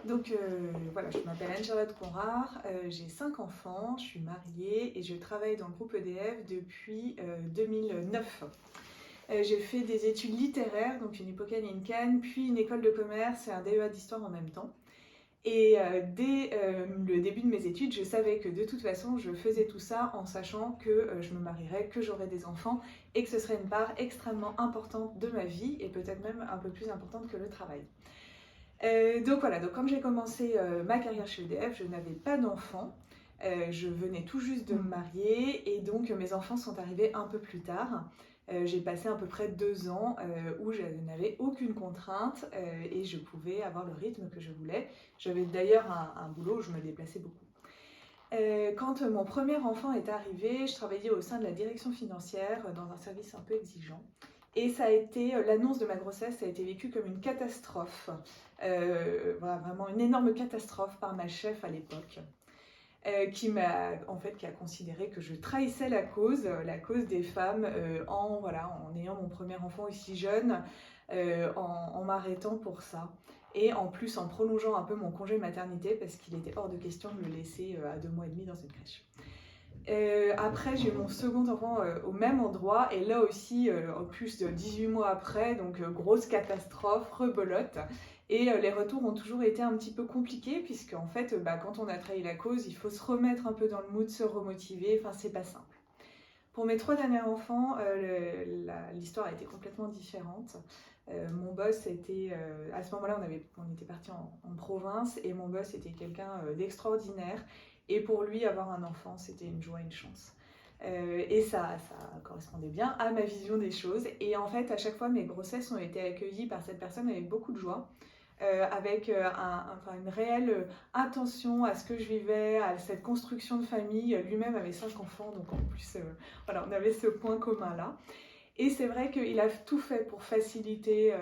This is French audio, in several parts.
Voilà, je m'appelle Anne-Charlotte Conrard, j'ai 5 enfants, je suis mariée et je travaille dans le groupe EDF depuis 2009. J'ai fait des études littéraires, donc une Hippocane et une Cannes, puis une école de commerce et un DEA d'histoire en même temps. Et dès le début de mes études, je savais que de toute façon, je faisais tout ça en sachant que je me marierais, que j'aurais des enfants et que ce serait une part extrêmement importante de ma vie et peut-être même un peu plus importante que le travail. Donc quand j'ai commencé ma carrière chez EDF, je n'avais pas d'enfants. Je venais tout juste de me marier et donc mes enfants sont arrivés un peu plus tard. J'ai passé à peu près 2 ans où je n'avais aucune contrainte et je pouvais avoir le rythme que je voulais. J'avais d'ailleurs un boulot où je me déplaçais beaucoup. Quand mon premier enfant est arrivé, je travaillais au sein de la direction financière dans un service un peu exigeant. Et ça a été, l'annonce de ma grossesse a été vécue comme une catastrophe. Voilà, vraiment une énorme catastrophe par ma chef à l'époque. Qui a considéré que je trahissais la cause des femmes en ayant mon premier enfant aussi jeune, en m'arrêtant pour ça. Et en plus en prolongeant un peu mon congé maternité parce qu'il était hors de question de le laisser à 2 mois et demi dans une crèche. Après, j'ai eu mon second enfant au même endroit et là aussi, en plus de 18 mois après, donc grosse catastrophe, rebelote. Et les retours ont toujours été un petit peu compliqués puisque en fait, quand on a trahi la cause, il faut se remettre un peu dans le mood, se remotiver, enfin c'est pas simple. Pour mes 3 derniers enfants, l'histoire a été complètement différente. Mon boss était, à ce moment-là, on était parti en province et mon boss était quelqu'un d'extraordinaire. Et pour lui, avoir un enfant, c'était une joie, une chance. Et ça correspondait bien à ma vision des choses. Et en fait, à chaque fois, mes grossesses ont été accueillies par cette personne avec beaucoup de joie. Avec une réelle attention à ce que je vivais, à cette construction de famille. Lui-même avait 5 enfants, donc en plus, voilà, on avait ce point commun-là. Et c'est vrai qu'il a tout fait pour faciliter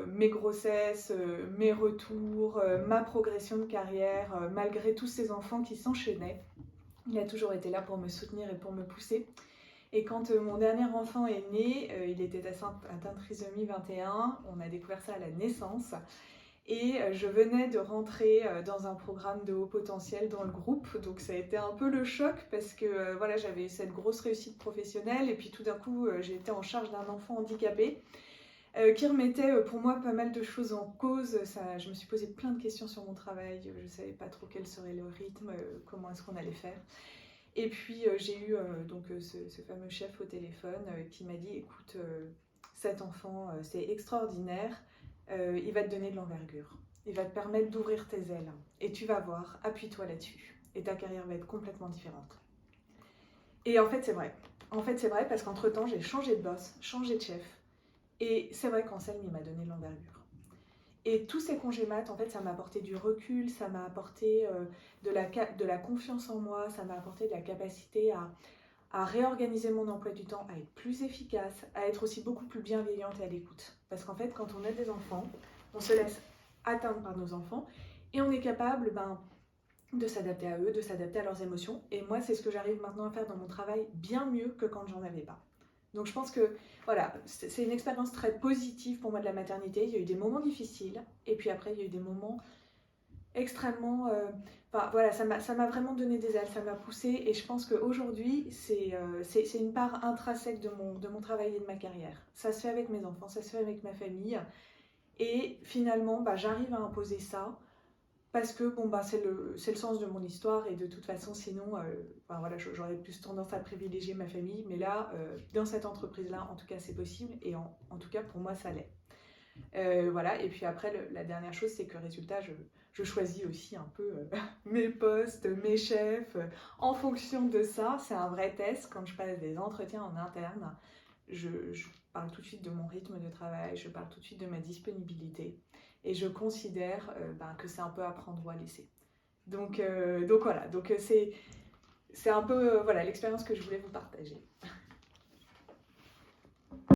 mes grossesses, mes retours, ma progression de carrière, malgré tous ces enfants qui s'enchaînaient. Il a toujours été là pour me soutenir et pour me pousser. Et quand mon dernier enfant est né, il était atteint de trisomie 21, on a découvert ça à la naissance. Et je venais de rentrer dans un programme de haut potentiel dans le groupe, donc ça a été un peu le choc parce que voilà, j'avais cette grosse réussite professionnelle et puis tout d'un coup j'ai été en charge d'un enfant handicapé qui remettait pour moi pas mal de choses en cause. Je me suis posé plein de questions sur mon travail, je ne savais pas trop quel serait le rythme, comment est-ce qu'on allait faire. Et puis j'ai eu ce fameux chef au téléphone qui m'a dit écoute, cet enfant c'est extraordinaire, il va te donner de l'envergure, il va te permettre d'ouvrir tes ailes et tu vas voir, appuie-toi là-dessus et ta carrière va être complètement différente. Et en fait c'est vrai, parce qu'entre temps j'ai changé de boss, changé de chef et c'est vrai qu'Anselme il m'a donné de l'envergure. Et tous ces congés mat, en fait, ça m'a apporté du recul, ça m'a apporté de la confiance en moi, ça m'a apporté de la capacité à réorganiser mon emploi du temps, à être plus efficace, à être aussi beaucoup plus bienveillante et à l'écoute. Parce qu'en fait, quand on a des enfants, on se laisse atteindre par nos enfants et on est capable de s'adapter à eux, de s'adapter à leurs émotions. Et moi, c'est ce que j'arrive maintenant à faire dans mon travail bien mieux que quand j'en avais pas. Donc je pense que voilà, c'est une expérience très positive pour moi de la maternité. Il y a eu des moments difficiles et puis après il y a eu des moments extrêmement... voilà, ça m'a vraiment donné des ailes, ça m'a poussée et je pense qu'aujourd'hui c'est une part intrinsèque de mon travail et de ma carrière. Ça se fait avec mes enfants, ça se fait avec ma famille et finalement j'arrive à imposer ça parce que c'est le sens de mon histoire et de toute façon sinon j'aurais plus tendance à privilégier ma famille, mais là dans cette entreprise là en tout cas c'est possible et en tout cas pour moi ça l'est. Voilà, et puis après la dernière chose c'est que résultat je choisis aussi un peu mes postes, mes chefs en fonction de ça. C'est un vrai test quand je passe des entretiens en interne. Je parle tout de suite de mon rythme de travail, je parle tout de suite de ma disponibilité et je considère que c'est un peu à prendre ou à laisser. Donc voilà, c'est un peu l'expérience que je voulais vous partager.